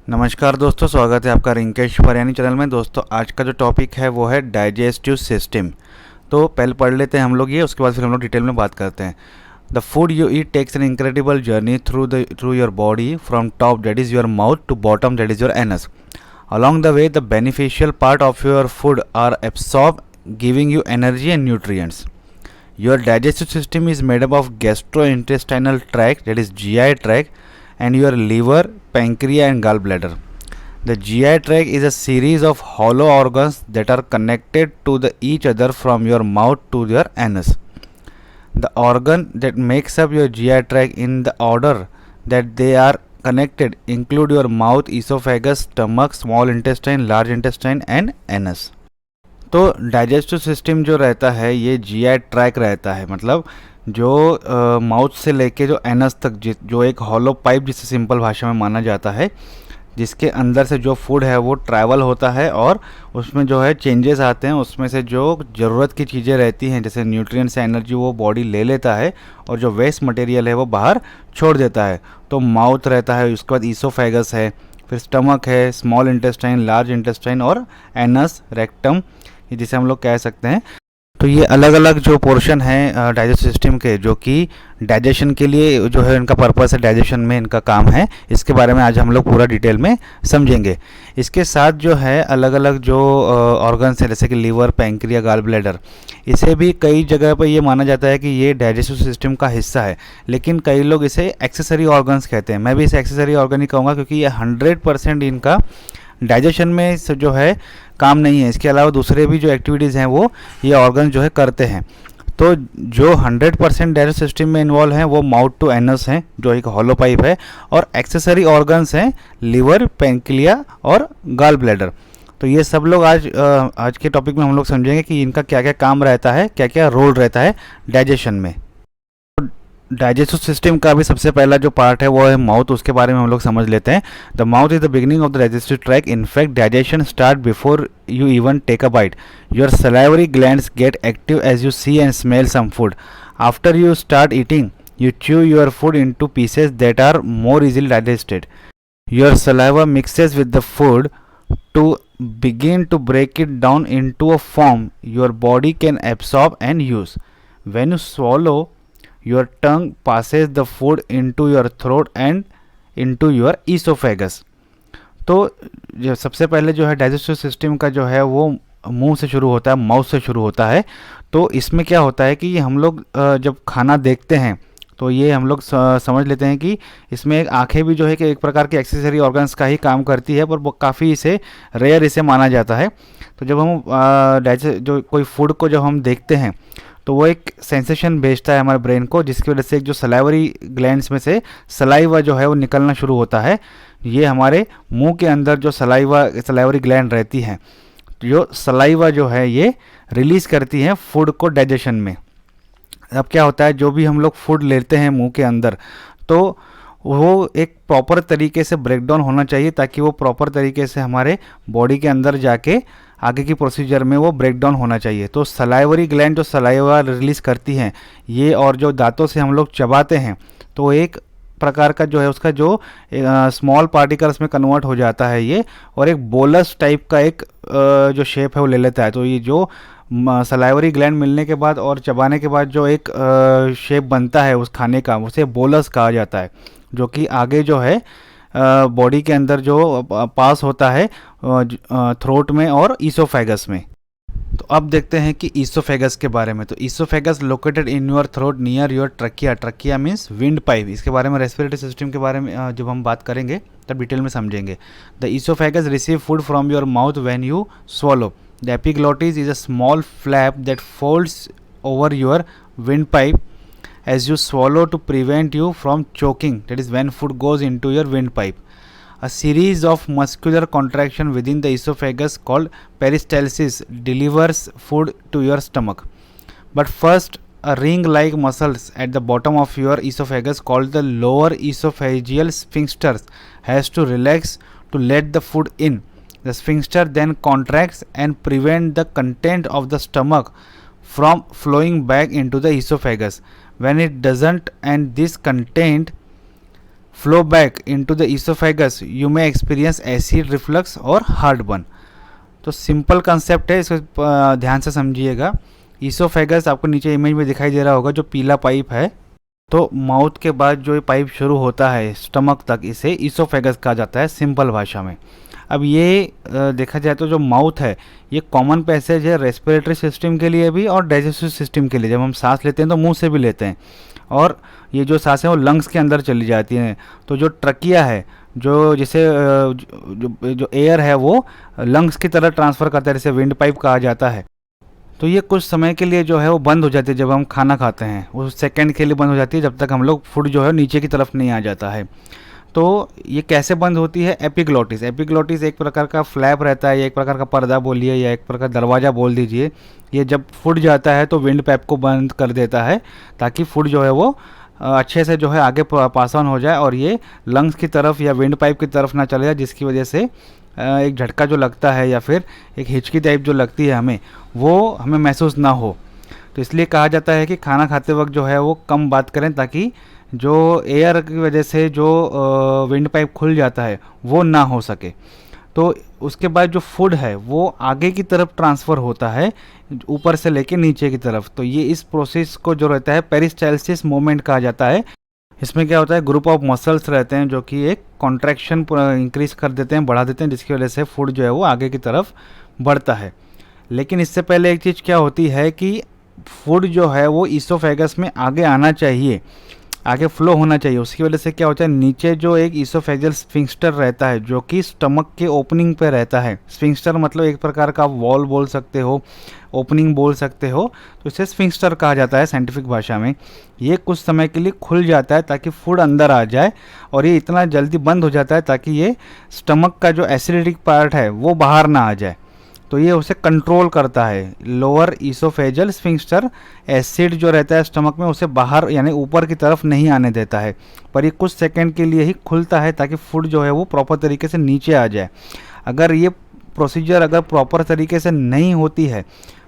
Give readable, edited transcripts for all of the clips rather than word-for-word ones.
नमस्कार दोस्तों, स्वागत है आपका रिंकेश फरियानी चैनल में। दोस्तों आज का जो टॉपिक है वो है डाइजेस्टिव सिस्टम। तो पहले पढ़ लेते हैं हम लोग ये, उसके बाद फिर हम लोग डिटेल में बात करते हैं। The food you eat takes an incredible journey through your body from top that is your mouth to bottom that is your anus. Along the way the beneficial part of your food are absorb giving you energy and nutrients. Your digestive system is made up of gastrointestinal tract, that is GI tract, and your liver, pancreas, and gallbladder. The GI tract is a series of hollow organs that are connected to each other from your mouth to your anus. The organ that makes up your GI tract in the order that they are connected include your mouth, esophagus, stomach, small intestine, large intestine, and anus. तो digestive system जो रहता है ये GI tract रहता है, मतलब जो mouth से लेके जो एनस तक जो एक हॉलो पाइप जिसे सिंपल भाषा में माना जाता है, जिसके अंदर से जो फूड है वो ट्रैवल होता है और उसमें जो है चेंजेस आते हैं। उसमें से जो ज़रूरत की चीज़ें रहती हैं जैसे न्यूट्रिएंट्स एनर्जी वो बॉडी ले लेता है और जो वेस्ट मटेरियल है वो बाहर छोड़ देता है। तो माउथ रहता है, उसके बाद ईसोफेगस है, फिर स्टमक है, स्मॉल इंटेस्टाइन, लार्ज इंटेस्टाइन और एनस, रेक्टम जिसे हम लोग कह सकते हैं। तो ये अलग अलग जो पोर्शन है डाइजेस्टिव सिस्टम के, जो कि डाइजेशन के लिए जो है इनका पर्पस है, डाइजेशन में इनका काम है, इसके बारे में आज हम लोग पूरा डिटेल में समझेंगे। इसके साथ जो है अलग अलग जो ऑर्गन्स हैं जैसे कि लीवर, पैंक्रिया, गॉल ब्लैडर, इसे भी कई जगह पर ये माना जाता है कि ये डाइजेस्टिव सिस्टम का हिस्सा है, लेकिन कई लोग इसे एक्सेसरी ऑर्गन्स कहते हैं। मैं भी इसे एक्सेसरी ऑर्गन ही कहूँगा क्योंकि ये 100% इनका डाइजेशन में जो है काम नहीं है। इसके अलावा दूसरे भी जो एक्टिविटीज़ हैं वो ये ऑर्गन जो है करते हैं। तो जो 100% डाइजेस्टिव सिस्टम में इन्वॉल्व हैं वो माउथ टू एनस हैं जो एक हॉलो पाइप है, और एक्सेसरी ऑर्गन्स हैं लिवर, पैंक्रिया और गॉल ब्लैडर। तो ये सब लोग आज के टॉपिक में हम लोग समझेंगे कि इनका क्या क्या काम रहता है, क्या क्या रोल रहता है डाइजेशन में। डाइजेस्टिव सिस्टम का भी सबसे पहला जो पार्ट है वो है माउथ, उसके बारे में हम लोग समझ लेते हैं। The mouth is the beginning of the digestive tract. In fact digestion start before you even take a bite. Your salivary glands get active as you see and smell some food. After you start eating you chew your food into pieces that are more easily digested. Your saliva mixes with the food to begin to break it down into a form your body can absorb and use. When you swallow, your tongue passes the food into your throat and into your esophagus. तो जो सबसे पहले जो है digestive system का जो है वो मुंह से शुरू होता है, माउथ से शुरू होता है। तो इसमें क्या होता है कि हम लोग जब खाना देखते हैं तो ये हम लोग समझ लेते हैं कि इसमें एक आंखें भी जो है कि एक प्रकार के एक्सेसरी ऑर्गन्स का ही काम करती है, पर वो काफ़ी इसे रेयर इसे माना जाता है। तो जब हम जो कोई फूड को जब हम देखते हैं तो वो एक सेंसेशन भेजता है हमारे ब्रेन को, जिसकी वजह से एक जो सलाइवरी ग्लैंड्स में से सलाइवा जो है वो निकलना शुरू होता है। ये हमारे मुंह के अंदर जो सलाइवरी ग्लैंड रहती हैं, जो सलाइवा जो है ये रिलीज़ करती हैं फूड को डाइजेशन में। अब क्या होता है, जो भी हम लोग फूड लेते हैं मुंह के अंदर तो वो एक प्रॉपर तरीके से ब्रेक डाउन होना चाहिए, ताकि वो प्रॉपर तरीके से हमारे बॉडी के अंदर जाके आगे की प्रोसीजर में वो ब्रेक डाउन होना चाहिए। तो सलाइवरी ग्लैंड जो सलाइवा रिलीज़ करती हैं ये, और जो दांतों से हम लोग चबाते हैं तो एक प्रकार का जो है उसका जो स्मॉल पार्टिकल्स में कन्वर्ट हो जाता है ये, और एक बोलस टाइप का एक जो शेप है वो ले लेता है। तो ये जो सलाइवरी ग्लैंड मिलने के बाद और चबाने के बाद जो एक शेप बनता है उस खाने का, उसे बोलस कहा जाता है, जो कि आगे जो है बॉडी के अंदर जो पास होता है थ्रोट में और ईसोफेगस में। तो अब देखते हैं कि ईसोफेगस के बारे में। तो oesophagus located in your throat near your trachea. Trachea means wind pipe. इसके बारे में रेस्पिरेटरी सिस्टम के बारे में जब हम बात करेंगे तब डिटेल में समझेंगे। The oesophagus receive food from your mouth when you swallow. The epiglottis is a small flap that folds over your windpipe as you swallow to prevent you from choking. That is when food goes into your windpipe. A series of muscular contraction within the esophagus called peristalsis delivers food to your stomach. But first, a ring-like muscles at the bottom of your esophagus called the lower esophageal sphincter has to relax to let the food in. The sphincter then contracts and prevent the content of the stomach from flowing back into the esophagus. When it doesn't, and this content flow back into the oesophagus, you may experience acid reflux और heart burn. तो simple concept है, इसको ध्यान से समझिएगा। Oesophagus आपको नीचे image में दिखाई दे रहा होगा, जो पीला पाइप है। तो माउथ के बाद जो ये पाइप शुरू होता है स्टमक तक, इसे ईसोफेगस कहा जाता है सिंपल भाषा में। अब ये देखा जाए तो जो माउथ है ये कॉमन पैसेज है रेस्पिरेटरी सिस्टम के लिए भी और डाइजेस्टिव सिस्टम के लिए। जब हम सांस लेते हैं तो मुंह से भी लेते हैं, और ये जो सांसें वो लंग्स के अंदर चली जाती हैं। तो जो ट्रकिया है, जो जिसे जो एयर है वो लंग्स की तरह ट्रांसफ़र करता है, जिसे विंड पाइप कहा जाता है। तो ये कुछ समय के लिए जो है वो बंद हो जाती है जब हम खाना खाते हैं, उस सेकंड के लिए बंद हो जाती है, जब तक हम लोग फूड जो है नीचे की तरफ नहीं आ जाता है। तो ये कैसे बंद होती है? एपिग्लोटिस। एपिग्लोटिस एक प्रकार का फ्लैप रहता है, या एक प्रकार का पर्दा बोलिए, या एक प्रकार दरवाज़ा बोल दीजिए। ये जब फूड जाता है तो विंड पाइप को बंद कर देता है, ताकि फूड जो है वो अच्छे से जो है आगे पास ऑन हो जाए, और ये लंग्स की तरफ या विंड पाइप की तरफ ना चले जाए, जिसकी वजह से एक झटका जो लगता है या फिर एक हिचकी टाइप जो लगती है हमें, वो हमें महसूस ना हो। तो इसलिए कहा जाता है कि खाना खाते वक्त जो है वो कम बात करें, ताकि जो एयर की वजह से जो विंड पाइप खुल जाता है वो ना हो सके। तो उसके बाद जो फूड है वो आगे की तरफ ट्रांसफ़र होता है, ऊपर से लेके नीचे की तरफ। तो ये इस प्रोसेस को जो रहता है पेरिस्टाल्सिस मूवमेंट कहा जाता है। इसमें क्या होता है, ग्रुप ऑफ मसल्स रहते हैं जो कि एक कॉन्ट्रैक्शन इंक्रीज कर देते हैं, बढ़ा देते हैं, जिसकी वजह से फूड जो है वो आगे की तरफ बढ़ता है। लेकिन इससे पहले एक चीज़ क्या होती है कि फूड जो है वो ईसोफेगस में आगे आना चाहिए, आगे फ्लो होना चाहिए। उसकी वजह से क्या होता है, नीचे जो एक ईसोफेगल स्फिंक्टर रहता है जो कि स्टमक के ओपनिंग पे रहता है। स्फिंक्टर मतलब एक प्रकार का वॉल बोल सकते हो, ओपनिंग बोल सकते हो, तो इसे स्फिंक्टर कहा जाता है साइंटिफिक भाषा में। ये कुछ समय के लिए खुल जाता है ताकि फूड अंदर आ जाए, और ये इतना जल्दी बंद हो जाता है ताकि ये स्टमक का जो एसिडिक पार्ट है वो बाहर ना आ जाए। तो ये उसे कंट्रोल करता है। लोअर ईसोफेजल स्फिंक्टर एसिड जो रहता है स्टमक में उसे बाहर यानी ऊपर की तरफ नहीं आने देता है, पर ये कुछ सेकंड के लिए ही खुलता है ताकि फूड जो है वो प्रॉपर तरीके से नीचे आ जाए। अगर ये प्रोसीजर अगर प्रॉपर तरीके से नहीं होती है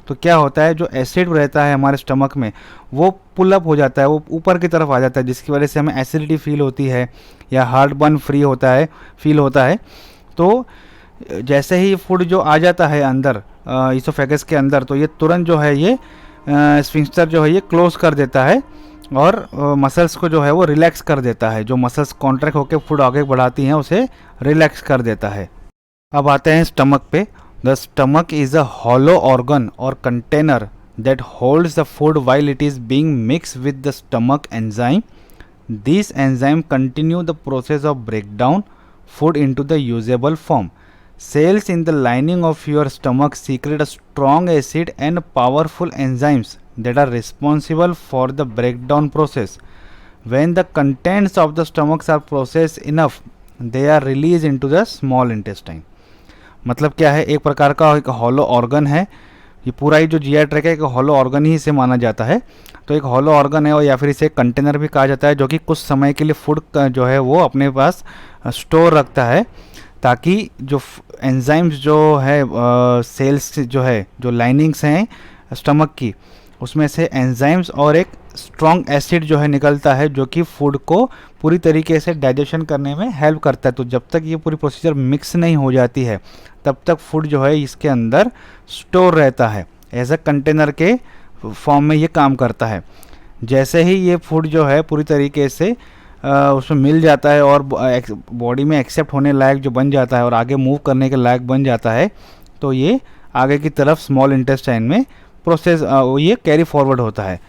तो क्या होता है, जो एसिड रहता है हमारे स्टमक में वो पुल अप हो जाता है, वो ऊपर की तरफ आ जाता है, जिसकी वजह से हमें एसिडिटी फील होती है या हार्ट बर्न फील होता है। तो जैसे ही फूड जो आ जाता है अंदर ईसोफेगस के अंदर, तो ये तुरंत जो है ये स्फिंक्टर जो है ये क्लोज कर देता है, और मसल्स को जो है वो रिलैक्स कर देता है। जो मसल्स कॉन्ट्रैक्ट होकर फूड आगे बढ़ाती हैं उसे रिलैक्स कर देता है। अब आते हैं स्टमक पे। The stomach is a hollow organ और container that holds the food while it is being mixed with the stomach enzyme. These enzymes continue the process of breakdown food into the usable form. Cells in the lining of your stomach secrete a strong acid and powerful enzymes that are responsible for the breakdown process. When the contents of the stomach are processed enough, they are released into the small intestine. मतलब क्या है, एक प्रकार का एक hollow organ है। ये पूरा ही जो जीआई ट्रैक है एक हॉलो ऑर्गन ही इसे माना जाता है। तो एक हॉलो ऑर्गन है, और या फिर इसे कंटेनर भी कहा जाता है, जो कि कुछ समय के लिए फूड जो है वो अपने पास स्टोर रखता है, ताकि जो एंजाइम्स जो है सेल्स जो है जो लाइनिंग्स हैं स्टमक की, उसमें से एंजाइम्स और एक स्ट्रॉन्ग एसिड जो है निकलता है, जो कि फूड को पूरी तरीके से डाइजेशन करने में हेल्प करता है। तो जब तक ये पूरी प्रोसीजर मिक्स नहीं हो जाती है तब तक फूड जो है इसके अंदर स्टोर रहता है, एज अ कंटेनर के फॉर्म में ये काम करता है। जैसे ही ये फूड जो है पूरी तरीके से उसमें मिल जाता है और बॉडी में एक्सेप्ट होने लायक जो बन जाता है और आगे मूव करने के लायक बन जाता है, तो ये आगे की तरफ स्मॉल इंटेस्टाइन में प्रोसेस ये कैरी फॉरवर्ड होता है।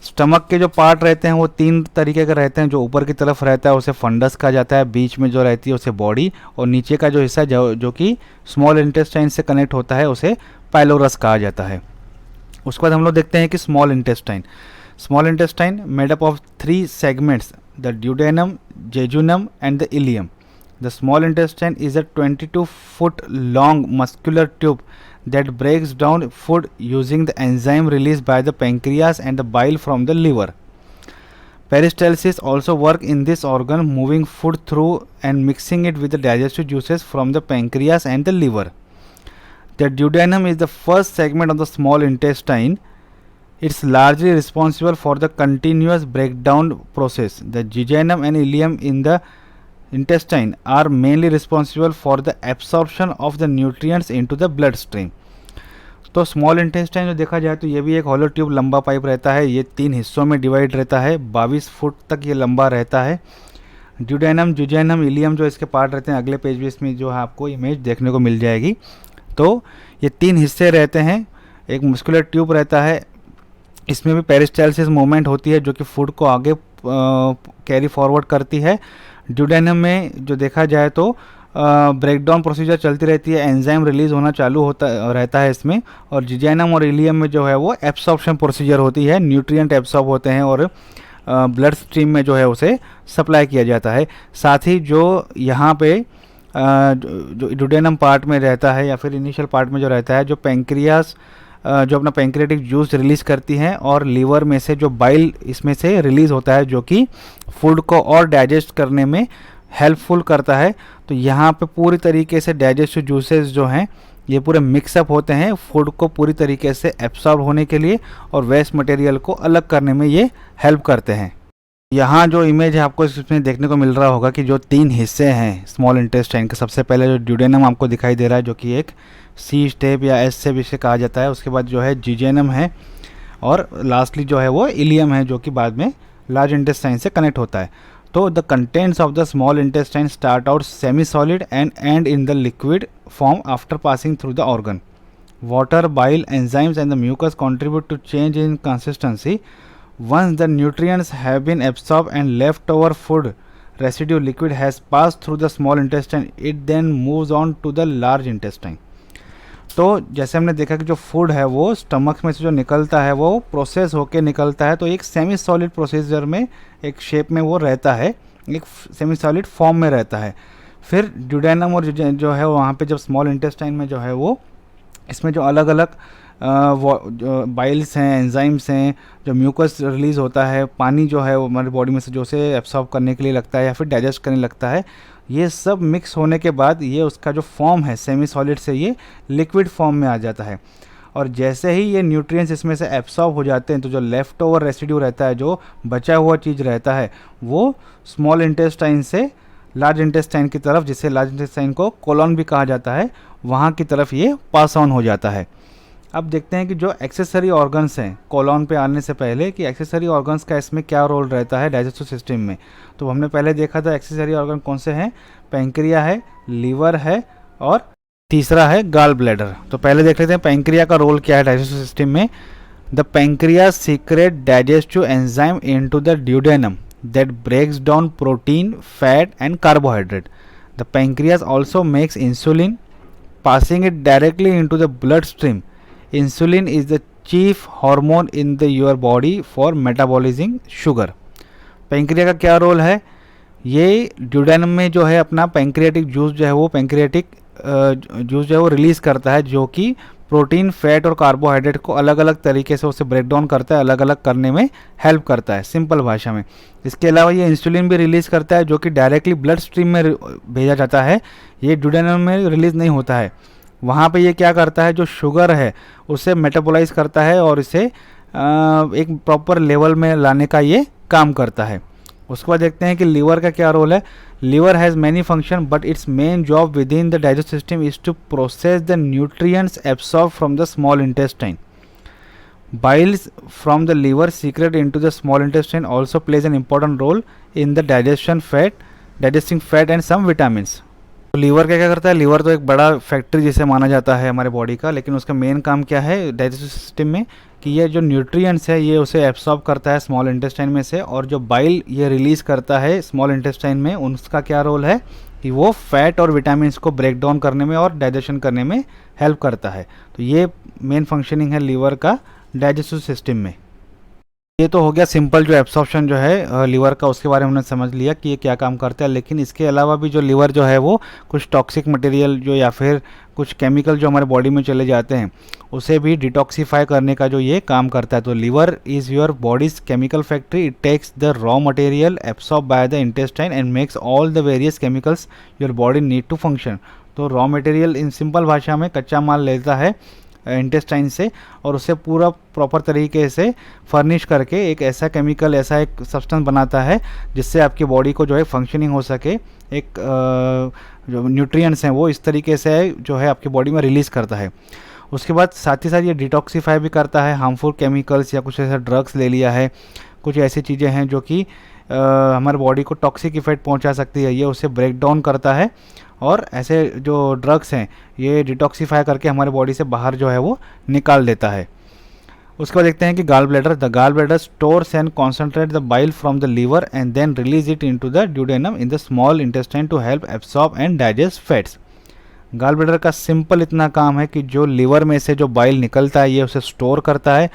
स्टमक के जो पार्ट रहते हैं वो तीन तरीके के रहते हैं। जो ऊपर की तरफ रहता है उसे फंडस कहा जाता है, बीच में जो रहती है उसे बॉडी, और नीचे का जो हिस्सा जो कि स्मॉल इंटेस्टाइन से कनेक्ट होता है उसे पाइलोरस कहा जाता है। उसके बाद हम लोग देखते हैं कि small intestine made up of 3 segments, the duodenum, jejunum and the ilium. The small intestine is a 22 foot long muscular tube that breaks down food using the enzyme released by the pancreas and the bile from the liver. Peristalsis also work in this organ, moving food through and mixing it with the digestive juices from the pancreas and the liver. The duodenum is the first segment of the small intestine. It's largely responsible for the continuous breakdown process. The jejunum and ileum in the intestine are mainly responsible for the absorption of the nutrients into the blood stream. तो small intestine जो देखा जाए तो ये भी एक hollow tube लंबा pipe रहता है। ये 3 हिस्सों में डिवाइड रहता है, 22 फुट तक ये लंबा रहता है। ड्यूडेनम, जुजेनम, इलियम जो इसके पार्ट रहते हैं, अगले पेज भी इसमें जो है आपको इमेज देखने को मिल जाएगी। तो ये 3 हिस्से रहते हैं, एक मस्कुलर ट्यूब रहता है, इसमें भी पेरिस्टालसिस मूवमेंट होती है जो कि फूड को आगे कैरी फॉरवर्ड करती है। ड्यूडेनम में जो देखा जाए तो ब्रेकडाउन प्रोसीजर चलती रहती है, एंजाइम रिलीज होना चालू होता रहता है इसमें। और जिजेनम और इलियम में जो है वो एब्सॉर्प्शन प्रोसीजर होती है, न्यूट्रिएंट एब्सॉर्ब होते हैं और ब्लड स्ट्रीम में जो है उसे सप्लाई किया जाता है। साथ ही जो यहाँ पे जो ड्यूडेनम पार्ट में रहता है या फिर इनिशियल पार्ट में जो रहता है, जो पेंक्रियास जो अपना पेंक्रियाटिक जूस रिलीज़ करती हैं और लीवर में से जो बाइल इसमें से रिलीज़ होता है जो कि फूड को और डाइजेस्ट करने में हेल्पफुल करता है। तो यहाँ पे पूरी तरीके से डाइजेस्टिव जूसेस जो हैं ये पूरे मिक्सअप होते हैं फूड को पूरी तरीके से एब्सॉर्ब होने के लिए और वेस्ट मटेरियल को अलग करने में ये हेल्प करते हैं। यहाँ जो इमेज है आपको इसमें देखने को मिल रहा होगा कि जो 3 हिस्से हैं स्मॉल इंटेस्टाइन के, सबसे पहले जो ड्यूडेनम आपको दिखाई दे रहा है जो कि एक सी स्टेप या एस स्टेप इसे कहा जाता है। उसके बाद जो है जिजेनम है और लास्टली जो है वो इलियम है जो कि बाद में लार्ज इंटेस्टाइन से कनेक्ट होता है। तो the contents of the small intestine start out semi solid and and in the liquid form after passing through the organ. Water, bile, enzymes and the mucus contribute to change in consistency. Once the nutrients have been absorbed and leftover food residue liquid has passed through the small intestine, it then moves on to the large intestine. तो जैसे हमने देखा कि जो food है वो stomach में से जो निकलता है वो प्रोसेस होके निकलता है, तो एक सेमी सॉलिड प्रोसीजर में एक शेप में वो रहता है, एक सेमी सॉलिड फॉर्म में रहता है। फिर ड्यूडेनम और जो है वहाँ पे जब स्मॉल इंटेस्टाइन में जो है वो इसमें जो अलग अलग बाइल्स हैं, एंजाइम्स हैं, जो म्यूकस रिलीज़ होता है, पानी जो है वो हमारी बॉडी में से जो उसे एब्सॉर्ब करने के लिए लगता है या फिर डाइजेस्ट करने लगता है, ये सब मिक्स होने के बाद ये उसका जो फॉर्म है सेमी सॉलिड से ये लिक्विड फॉर्म में आ जाता है। और जैसे ही ये न्यूट्रिएंट्स इसमें से एब्सॉर्ब हो जाते हैं तो जो लेफ़्ट ओवर रेसिड्यू रहता है, जो बचा हुआ चीज़ रहता है, वो स्मॉल इंटेस्टाइन से लार्ज इंटेस्टाइन की तरफ, जिसे लार्ज इंटेस्टाइन को कोलन भी कहा जाता है, वहाँ की तरफ ये पास ऑन हो जाता है। अब देखते हैं कि जो एक्सेसरी ऑर्गन्स हैं कोलन पे आने से पहले, कि एक्सेसरी ऑर्गन्स का इसमें क्या रोल रहता है डाइजेस्टिव सिस्टम में। तो हमने पहले देखा था एक्सेसरी ऑर्गन कौन से हैं, पेंक्रिया है, लीवर है और तीसरा है गाल ब्लैडर। तो पहले देख लेते हैं पेंक्रिया का रोल क्या है डाइजेस्टिव सिस्टम में। The pancreas secrete digestive enzyme into the duodenum that breaks down protein, fat and carbohydrate. The pancreas also makes insulin, passing it directly into the bloodstream. Insulin is the chief hormone in your body for metabolizing sugar. पेंक्रिया का क्या role है, ये duodenum में जो है अपना pancreatic juice जो है वो पेंक्रियाटिक जूस जो है वो रिलीज़ करता है, जो कि प्रोटीन, फैट और कार्बोहाइड्रेट को अलग अलग तरीके से उसे ब्रेक डाउन करता है, अलग अलग करने में हेल्प करता है सिंपल भाषा में। इसके अलावा ये इंसुलिन भी रिलीज़ करता है जो कि डायरेक्टली ब्लड स्ट्रीम में भेजा जाता है, ये ड्यूडेनम में रिलीज़ नहीं होता है। वहाँ पे ये क्या करता है, जो शुगर है उसे मेटाबोलाइज करता है और इसे एक प्रॉपर लेवल में लाने का ये काम करता है। उसके बाद देखते हैं कि लीवर का क्या रोल है। Liver has many function but its main job within the digestive system is to process the nutrients absorb from the small intestine. Biles from the liver secreted into the small intestine also plays an important role in the digesting fat and some vitamins. तो liver क्या क्या करता है, liver तो एक बड़ा factory जिसे माना जाता है हमारे बॉडी का, लेकिन उसका मेन काम क्या है डाइजेस्टिव सिस्टम में, कि ये जो न्यूट्रिएंट्स है ये उसे एब्सॉर्ब करता है स्मॉल इंटेस्टाइन में से, और जो बाइल ये रिलीज़ करता है स्मॉल इंटेस्टाइन में, उसका क्या रोल है कि वो फैट और विटामिन्स को ब्रेक डाउन करने में और डाइजेशन करने में हेल्प करता है। तो ये मेन फंक्शनिंग है लीवर का डाइजेस्टिव सिस्टम में। ये तो हो गया सिंपल जो एब्सॉर्प्शन जो है लीवर का, उसके बारे में हमने समझ लिया कि ये क्या काम करता है। लेकिन इसके अलावा भी जो लीवर जो है वो कुछ टॉक्सिक मटेरियल जो या फिर कुछ केमिकल जो हमारे बॉडी में चले जाते हैं उसे भी डिटॉक्सीफाई करने का जो ये काम करता है। तो liver is your body's chemical factory, it takes the raw material absorb by the intestine and makes all the various chemicals your body need to function. तो रॉ मटेरियल इन सिंपल भाषा में कच्चा माल लेता है इंटेस्टाइन से, और उसे पूरा प्रॉपर तरीके से फर्निश करके एक ऐसा केमिकल, ऐसा एक सब्सटेंस बनाता है जिससे आपकी बॉडी को जो है फंक्शनिंग हो सके। एक जो न्यूट्रिएंट्स हैं वो इस तरीके से जो है आपकी बॉडी में रिलीज़ करता है। उसके बाद साथ ही साथ ये डिटॉक्सीफाई भी करता है हार्मफुल केमिकल्स या कुछ ऐसा ड्रग्स ले लिया है, कुछ ऐसी चीज़ें हैं जो कि हमारे बॉडी को टॉक्सिक इफेक्ट पहुंचा सकती है, ये उसे ब्रेक डाउन करता है। और ऐसे जो ड्रग्स हैं ये डिटॉक्सीफाई करके हमारे बॉडी से बाहर जो है वो निकाल देता है। उसके बाद देखते हैं कि gall bladder. The gall bladder stores and concentrate the bile from the liver and then release it into the duodenum in the small intestine to help absorb and digest fats. Gall bladder का simple इतना काम है कि जो liver में से जो bile निकलता है ये उसे स्टोर करता है,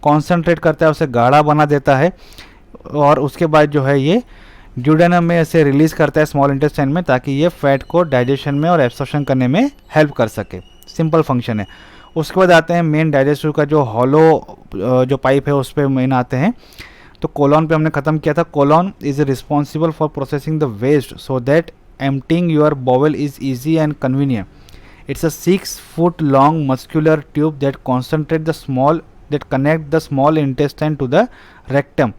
कॉन्सेंट्रेट करता है, उसे गाढ़ा बना देता है, और उसके बाद जो है ये ड्यूडेनम में इसे रिलीज़ करता है स्मॉल इंटेस्टाइन में, ताकि ये फैट को डाइजेशन में और एब्सॉर्प्शन करने में हेल्प कर सके। सिंपल फंक्शन है। उसके बाद आते हैं मेन डाइजेस्टिव का जो हॉलो जो पाइप है उस पर मेन आते हैं। तो कोलॉन पे हमने ख़त्म किया था। Colon is responsible for processing the waste so that emptying your bowel is easy and convenient. It's a 6 foot long muscular tube that connect the small intestine to the rectum.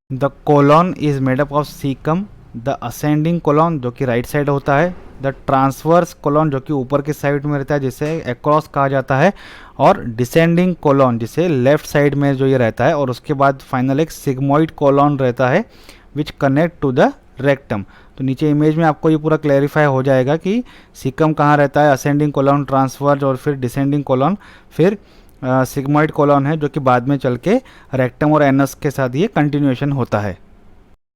The colon is made up of cecum, the ascending colon जो कि right side होता है, the transverse colon जो कि ऊपर के side में रहता है जिसे एक्रोस कहा जाता है, और डिसेंडिंग कोलॉन जिसे लेफ्ट साइड में जो ये रहता है, और उसके बाद फाइनल एक सिग्मोइड कोलॉन रहता है which connect to the rectum. तो नीचे इमेज में आपको ये पूरा क्लैरिफाई हो जाएगा कि सिकम कहाँ रहता है, असेंडिंग कोलॉन, ट्रांसवर्स, और फिर डिसेंडिंग कोलॉन, फिर सिग्मोइड कोलॉन है जो कि बाद में चल के रेक्टम और एनस के साथ ये कंटिन्यूएशन होता है।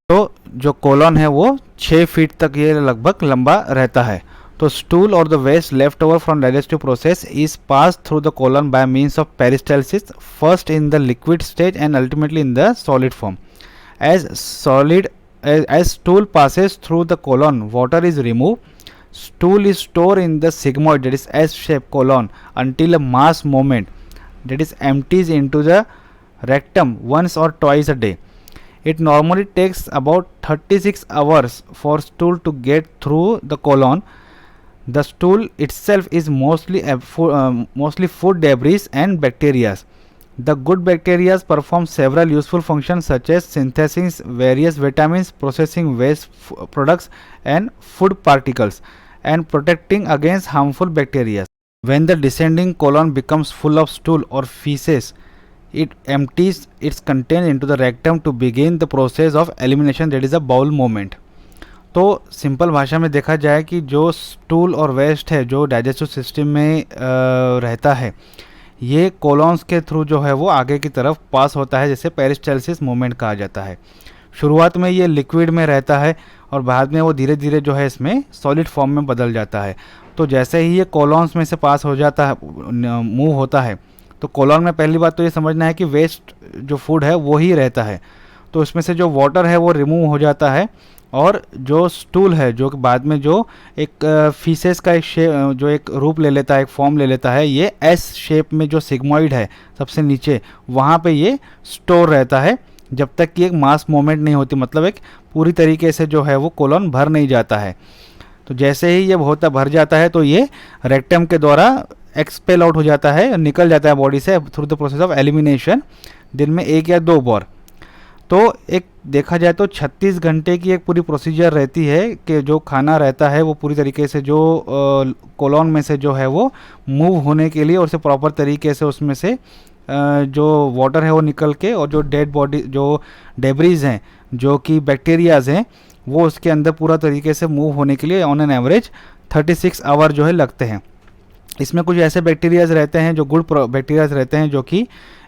तो जो कोलॉन है वो 6 फीट तक ये लगभग लंबा रहता है। तो स्टूल और the waste left over from digestive process is pass through the colon by means of peristalsis, first in the liquid stage and ultimately in the solid form. As stool passes through the colon, water is removed. Stool is stored in the sigmoid, that is S-shaped colon, until a mass movement that is empties into the rectum once or twice a day. It normally takes about 36 hours for stool to get through the colon. The stool itself is mostly food debris and bacteria. The good bacteria perform several useful functions such as synthesizing various vitamins, processing waste products and food particles, and protecting against harmful bacteria. When the descending colon becomes full of stool or feces, it empties its content into the rectum to begin the process of elimination, that is a bowel movement. तो simple भाषा में देखा जाए कि जो stool और waste है जो डाइजेस्टिव सिस्टम में रहता है, ये कोलॉन्स के थ्रू जो है वो आगे की तरफ पास होता है, जिसे पेरिस्टालसिस मूवमेंट कहा जाता है। शुरुआत में ये लिक्विड में रहता है और बाद में वो धीरे धीरे जो है इसमें सॉलिड फॉर्म में बदल जाता है। तो जैसे ही ये कोलॉन्स में से पास हो जाता है, मूव होता है, तो कोलॉन में पहली बात तो ये समझना है कि वेस्ट जो फूड है वो ही रहता है। तो इसमें से जो वाटर है वो रिमूव हो जाता है, और जो स्टूल है जो बाद में जो एक फीसेस का एक जो एक रूप ले लेता है, एक फॉर्म ले लेता है, ये एस शेप में जो सिग्मोइड है सबसे नीचे, वहाँ पे ये स्टोर रहता है जब तक कि एक मास मूवमेंट नहीं होती, मतलब एक पूरी तरीके से जो है वो कोलॉन भर नहीं जाता है। तो जैसे ही ये भर जाता है तो ये रेक्टम के द्वारा एक्सपेल आउट हो जाता है, निकल जाता है बॉडी से through the process of elimination, दिन में 1 या 2 बार। तो एक देखा जाए तो 36 घंटे की एक पूरी प्रोसीजर रहती है कि जो खाना रहता है वो पूरी तरीके से जो कोलॉन में से जो है वो मूव होने के लिए, और उसे प्रॉपर तरीके से उसमें से जो वाटर है वो निकल के, और जो डेड बॉडी जो डेब्रीज हैं जो कि बैक्टीरियाज हैं वो उसके अंदर पूरा तरीके से मूव होने के लिए ऑन एन एवरेज 36 आवर जो है लगते हैं। इसमें कुछ ऐसे बैक्टीरियाज रहते हैं जो गुड बैक्टीरियाज रहते हैं जो कि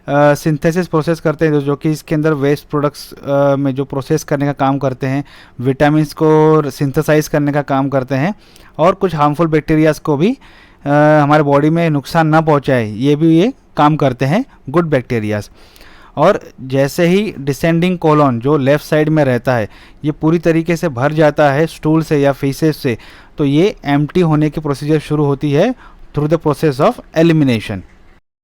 सिंथेसिस प्रोसेस करते हैं, जो कि इसके अंदर वेस्ट प्रोडक्ट्स में जो प्रोसेस करने का काम करते हैं, विटामिन्स को सिंथेसाइज करने का काम करते हैं, और कुछ हार्मफुल बैक्टीरियाज को भी हमारे बॉडी में नुकसान ना पहुंचाए, ये भी ये काम करते हैं गुड बैक्टीरियाज। और जैसे ही डिसेंडिंग कोलॉन जो लेफ़्ट साइड में रहता है ये पूरी तरीके से भर जाता है स्टूल से या फीसेस से, तो ये एम्प्टी होने की प्रोसीजर शुरू होती है through the process of elimination.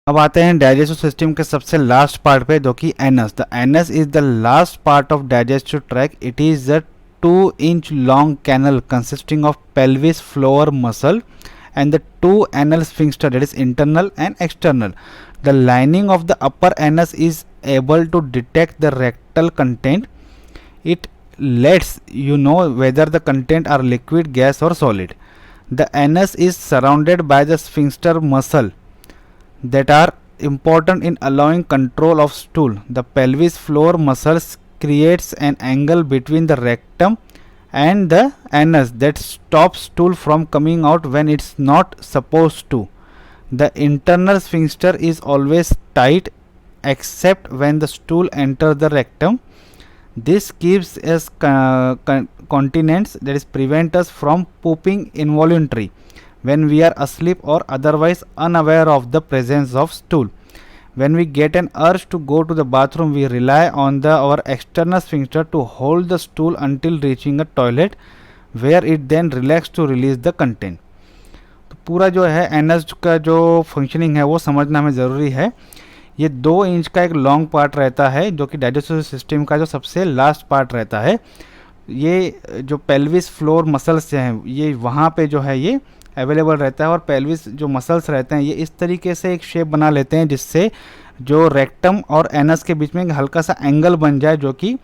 अब आते हैं डाइजेस्टिव सिस्टम के सबसे लास्ट पार्ट पे, जो कि anus. The anus is the last part of digestive tract. It is the 2 inch long canal consisting of pelvis floor muscle and the two anal sphincter, that is internal and external. The lining of the upper anus is able to detect the rectal content. It lets you know whether the content are liquid, gas or solid. The anus is surrounded by the sphincter muscle that are important in allowing control of stool. The pelvis floor muscles creates an angle between the rectum and the anus that stops stool from coming out when it's not supposed to. The internal sphincter is always tight except when the stool enters the rectum. This keeps us continence, that is prevent us from pooping involuntary when we are asleep or otherwise unaware of the presence of stool. When we get an urge to go to the bathroom, we rely on our external sphincter to hold the stool until reaching a toilet, where it then relax to release the content. तो पूरा जो है anus का जो functioning है वो समझना हमें ज़रूरी है. ये 2 इंच का एक लॉन्ग पार्ट रहता है जो कि डाइजेस्टिव सिस्टम का जो सबसे लास्ट पार्ट रहता है. ये जो पेल्विस फ्लोर मसल्स हैं ये वहाँ पे जो है ये अवेलेबल रहता है, और पेल्विस जो मसल्स रहते हैं ये इस तरीके से एक शेप बना लेते हैं जिससे जो रेक्टम और एनस के बीच में एक हल्का सा एंगल बन जाए, जो कि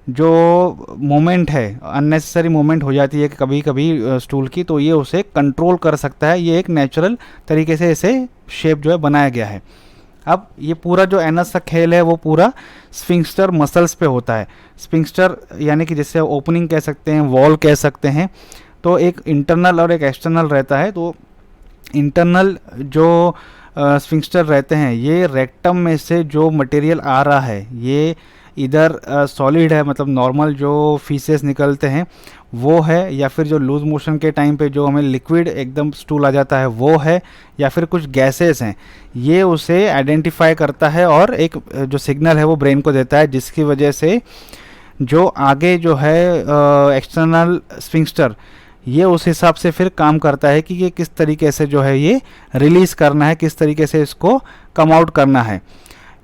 जो मोमेंट है अननेसेसरी मोमेंट हो जाती है कभी कभी स्टूल की, तो ये उसे कंट्रोल कर सकता है. ये एक नेचुरल तरीके से इसे शेप जो है बनाया गया है. अब ये पूरा जो एनस का खेल है वो पूरा स्फिंक्टर मसल्स पे होता है. स्फिंक्टर यानी कि जिससे ओपनिंग कह सकते हैं, वॉल कह सकते हैं. तो एक इंटरनल और एक एक्सटर्नल रहता है. तो इंटरनल जो स्फिंक्टर रहते हैं ये रेक्टम में से जो मटेरियल आ रहा है ये इधर सॉलिड है, मतलब नॉर्मल जो फीसेस निकलते हैं वो है, या फिर जो लूज मोशन के टाइम पे जो हमें लिक्विड एकदम स्टूल आ जाता है वो है, या फिर कुछ गैसेस हैं. ये उसे आइडेंटिफाई करता है और एक जो सिग्नल है वो ब्रेन को देता है, जिसकी वजह से जो आगे जो है एक्सटर्नल स्फिंक्टर ये उस हिसाब से फिर काम करता है कि ये किस तरीके से जो है ये रिलीज़ करना है, किस तरीके से इसको कम आउट करना है.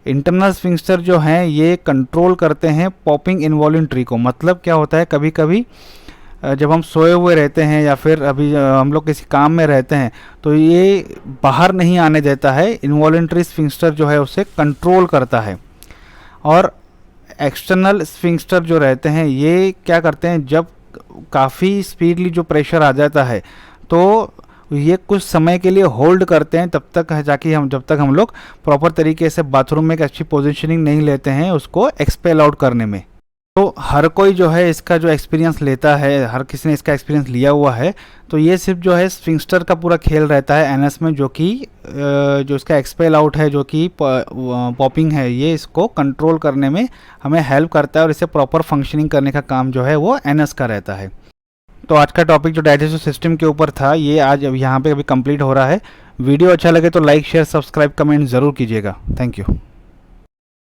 इंटरनल स्फिंक्टर जो हैं ये कंट्रोल करते हैं पॉपिंग इनवॉल्यूंटरी को. मतलब क्या होता है, कभी कभी जब हम सोए हुए रहते हैं या फिर अभी हम लोग किसी काम में रहते हैं तो ये बाहर नहीं आने देता है. इनवॉल्यूंटरी स्फिंक्टर जो है उसे कंट्रोल करता है. और एक्सटर्नल स्फिंक्टर जो रहते हैं ये क्या करते हैं, जब काफ़ी स्पीडली जो प्रेशर आ जाता है तो ये कुछ समय के लिए होल्ड करते हैं, तब तक जाके जब तक हम लोग प्रॉपर तरीके से बाथरूम में एक अच्छी पोजीशनिंग नहीं लेते हैं उसको एक्सपेल आउट करने में. तो हर कोई जो है इसका जो एक्सपीरियंस लेता है, हर किसी ने इसका एक्सपीरियंस लिया हुआ है. तो ये सिर्फ जो है स्फिंक्टर का पूरा खेल रहता है एनस में, जो कि जो इसका एक्सपेल आउट है, जो कि पॉपिंग है, ये इसको कंट्रोल करने में हमें हेल्प करता है और इसे प्रॉपर फंक्शनिंग करने का काम जो है वो एनस का रहता है. तो आज का टॉपिक जो डाइजेस्टिव सिस्टम के ऊपर था ये आज अब यहाँ पे अभी कंप्लीट हो रहा है. वीडियो अच्छा लगे तो लाइक, शेयर, सब्सक्राइब, कमेंट ज़रूर कीजिएगा. Thank you.